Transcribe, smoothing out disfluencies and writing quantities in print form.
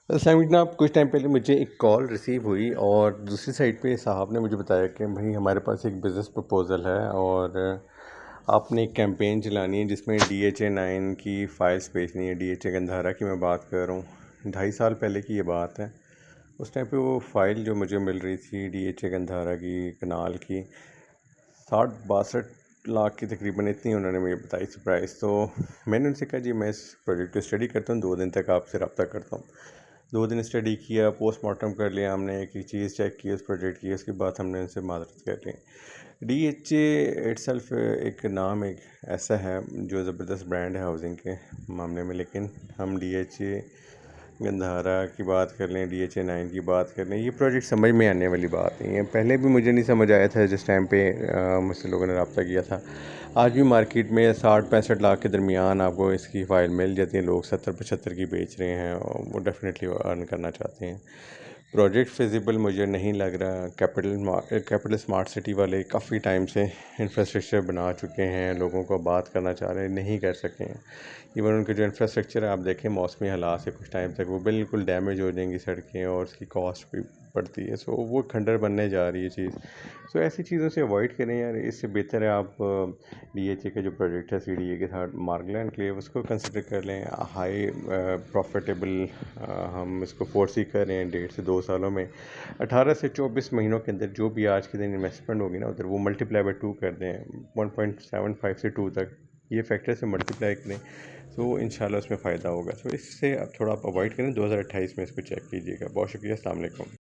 जनाब कुछ टाइम पहले मुझे एक कॉल रिसीव हुई और दूसरी साइड पे साहब ने मुझे बताया कि भाई हमारे पास एक बिज़नेस प्रपोज़ल है और आपने एक कैंपेन चलानी है जिसमें DHA 9 की फ़ाइल्स बेचनी है। DHA गंधारा की मैं बात कर रहा हूँ, 2.5 साल पहले की ये बात है। उस टाइम पे वो फ़ाइल जो मुझे मिल रही थी DHA गंधारा की कनाल की 60-62 लाख की तकरीबन, इतनी उन्होंने मुझे बताई थी प्राइस। तो मैंने उनसे कहा जी मैं इस प्रोजेक्ट को स्टडी करता हूँ, 2 दिन तक आपसे रब्ता करता हूँ। 2 दिन स्टडी किया, पोस्टमार्टम कर लिया हमने, एक एक चीज़ चेक की उस प्रोजेक्ट की, उसके बाद हमने उनसे माजरत कर ली। DHA इटसेल्फ एक नाम एक ऐसा है जो ज़बरदस्त ब्रांड है हाउसिंग के मामले में, लेकिन हम DHA गंधारा की बात कर लें, DHA 9 की बात कर लें, ये प्रोजेक्ट समझ में आने वाली बात नहीं है। पहले भी मुझे नहीं समझ आया था जिस टाइम पे मुझसे लोगों ने रब्ता किया था। आज भी मार्केट में 60-65 लाख के दरमियान आपको इसकी फ़ाइल मिल जाती है। लोग 70-75 की बेच रहे हैं और वो डेफिनेटली अर्न करना चाहते हैं। प्रोजेक्ट फिजिबल मुझे नहीं लग रहा। कैपिटल स्मार्ट सिटी वाले काफ़ी टाइम से इंफ्रास्ट्रक्चर बना चुके हैं, लोगों को बात करना चाह रहे हैं, नहीं कर सके हैं। इवन उनके जो इंफ्रास्ट्रक्चर है आप देखें मौसमी हालात से कुछ टाइम तक वो बिल्कुल डैमेज हो जाएंगी सड़कें और उसकी कॉस्ट भी पड़ती है। सो वो खंडर बनने जा रही है चीज़। सो ऐसी चीज़ों से अवॉइड करें यार, इससे बेहतर है आप DHA का जो प्रोजेक्ट है CDA के साथ मार्गला एनक्लेव उसको कंसिडर कर लें। हाई प्रॉफिटेबल हम इसको फोरसी कर रहे हैं 1.5 से 2 सालों में 18 से 24 महीनों के अंदर जो भी आज के दिन इन्वेस्टमेंट होगी ना उधर वो मल्टीप्लाई बाय 2 कर दें, 1.75 से 2 तक ये फैक्टर से मल्टीप्लाई करें तो इंशाल्लाह उसमें फ़ायदा होगा। सो इससे अब थोड़ा आप अवॉइड करें, 2028 में इसको चेक कीजिएगा। बहुत शुक्रिया, अस्सलाम वालेकुम।